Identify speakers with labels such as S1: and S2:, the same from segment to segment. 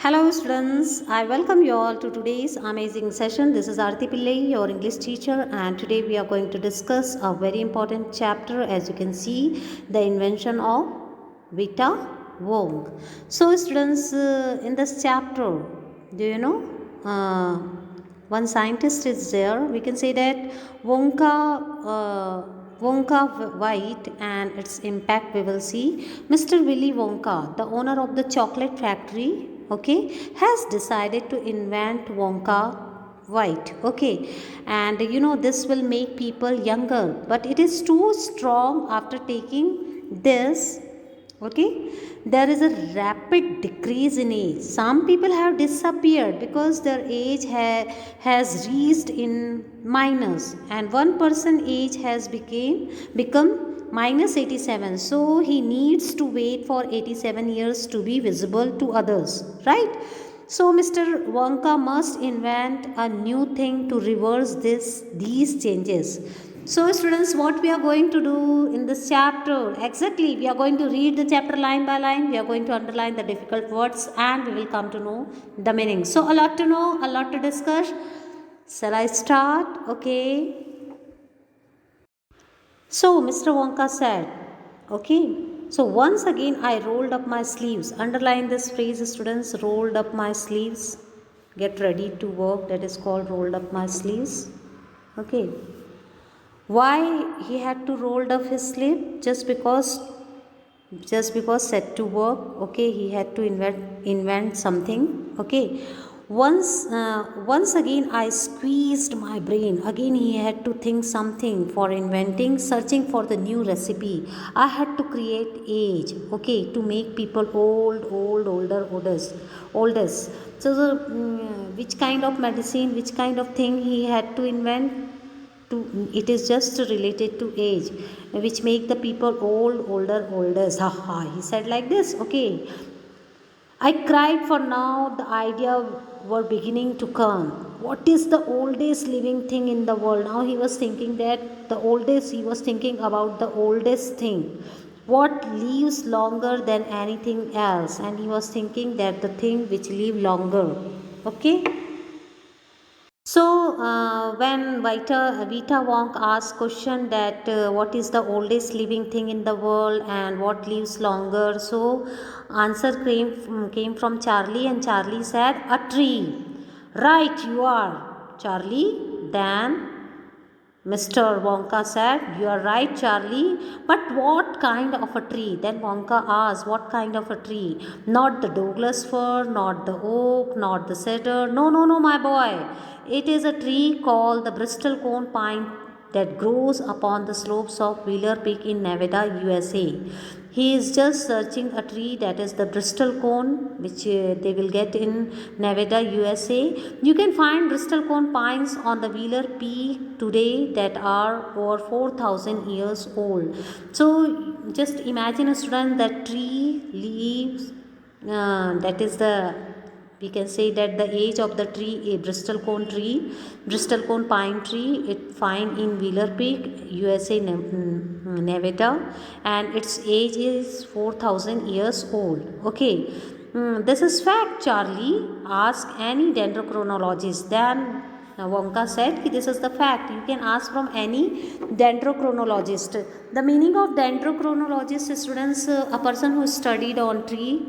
S1: Hello students, I welcome you all to today's amazing session. This is Arti Pillai, your English teacher, and today we are going to discuss a very important chapter. As you can see, the invention of Vita Wong. So students, in this chapter, do you know, one scientist is there. We can say that Wonka White and its impact we will see. Mr. Willy Wonka, the owner of the chocolate factory, okay, has decided to invent Wonka White, okay, and this will make people younger, but it is too strong after taking this. Okay, there is a rapid decrease in age. Some people have disappeared because their age has reached in minus, and one person age has become minus 87. So he needs to wait for 87 years to be visible to others, right? So Mr. Wonka must invent a new thing to reverse these changes. So students, what we are going to do in this chapter, exactly, we are going to read the chapter line by line, we are going to underline the difficult words and we will come to know the meaning. So a lot to know, a lot to discuss. Shall I start? Okay. So Mr. Wonka said, okay. So once again I rolled up my sleeves. Underline this phrase students, rolled up my sleeves. Get ready to work, that is called rolled up my sleeves. Okay. Why he had to roll up his sleeve? Just because set to work, okay, he had to invent something, okay. Once again I squeezed my brain. Again he had to think something for inventing, searching for the new recipe. I had to create age, okay, to make people older, oldest. So which kind of medicine, which kind of thing he had to invent? It is just related to age, which make the people oldest. Haha, he said like this, okay. I cried, for now the idea were beginning to come. What is the oldest living thing in the world? Now he was thinking that he was thinking about the oldest thing, what lives longer than anything else, and he was thinking that the thing which live longer, okay. So when Vita Wong asked question that what is the oldest living thing in the world and what lives longer, so answer came from Charlie, and Charlie said a tree. Right, you are, Charlie. Then Mr. Wonka said, you are right, Charlie, but what kind of a tree? Then Wonka asked, what kind of a tree? Not the Douglas fir, not the oak, not the cedar. No, no, no, my boy. It is a tree called the Bristol cone pine that grows upon the slopes of Wheeler Peak in Nevada, USA. He is just searching a tree that is the Bristol cone, which they will get in Nevada, USA. You can find Bristol cone pines on the Wheeler Peak today that are over 4,000 years old. So just imagine a student, that tree leaves, that is the, we can say that the age of the tree, a Bristol cone pine tree, it find in Wheeler Peak, USA, Nevada, and its age is 4,000 years old, okay. This is fact, Charlie. Ask any dendrochronologist. Then Wonka said, this is the fact. You can ask from any dendrochronologist. The meaning of dendrochronologist, students, a person who studied on tree,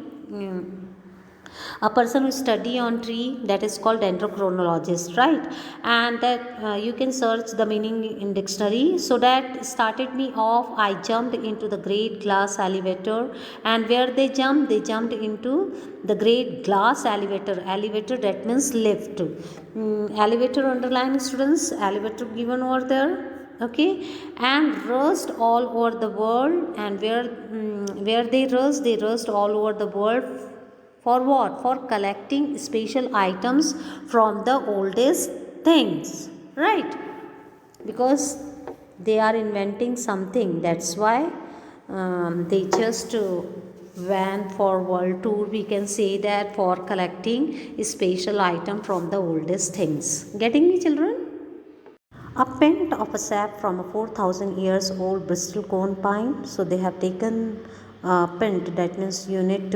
S1: a person who study on tree, that is called dendrochronologist, right? And that you can search the meaning in dictionary. So that started me off. I jumped into the great glass elevator, and where they jumped into the great glass elevator, that means lift. Elevator underline, students, elevator given over there, okay. And rust all over the world, and where they rust all over the world. For what? For collecting special items from the oldest things, right? Because they are inventing something, that's why they just went for world tour, we can say that, for collecting a special item from the oldest things. Getting me, children? A pint of a sap from a 4,000 years old Bristol cone pine. So they have taken a pint, that means unit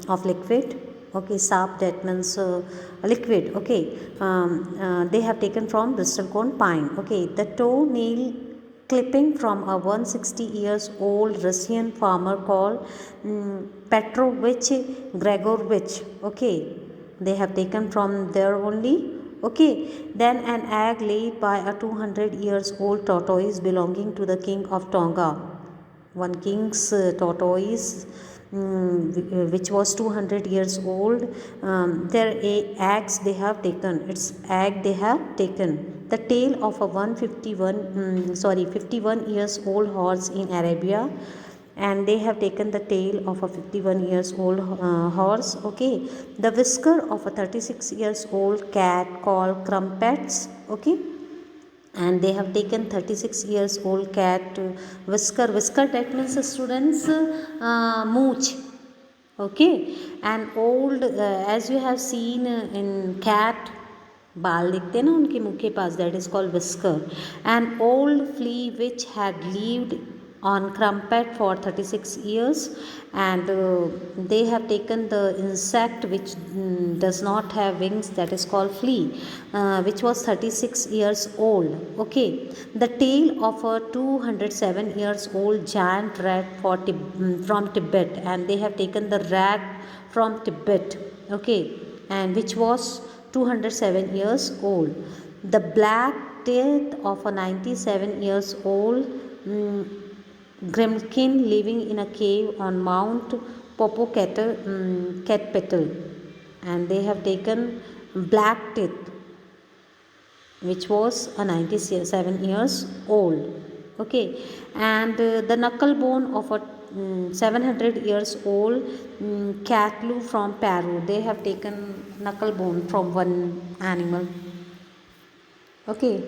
S1: of liquid, Okay, sap, that means liquid. Okay, they have taken from bristlecone pine. Okay, the toenail clipping from a 160 years old Russian farmer called Petrovich Gregorovich. Okay, they have taken from there only. Okay, then an egg laid by a 200 years old tortoise belonging to the king of Tonga. One king's tortoise, which was 200 years old, their eggs they have taken, its egg they have taken. The tail of a 51 years old horse in Arabia, and they have taken the tail of a 51 years old horse. Okay, the whisker of a 36 years old cat called crumpets. Okay, and they have taken 36 years old cat whisker, that means students mooch. Okay, and old as you have seen in cat बाल दिखते हैं ना उनके मुंह के पास, that is called whisker. An old flea which had lived on crumpet for 36 years, and they have taken the insect which does not have wings, that is called flea, which was 36 years old. Okay, the tail of a 207 years old giant rat from Tibet, and they have taken the rat from Tibet. Okay, and which was 207 years old. The black teeth of a 97 years old Grimkin living in a cave on Mount Popocatépetl, and they have taken black teeth, which was a 97 years old. Okay, and the knuckle bone of a 700 years old catlu from Peru. They have taken knuckle bone from one animal. Okay.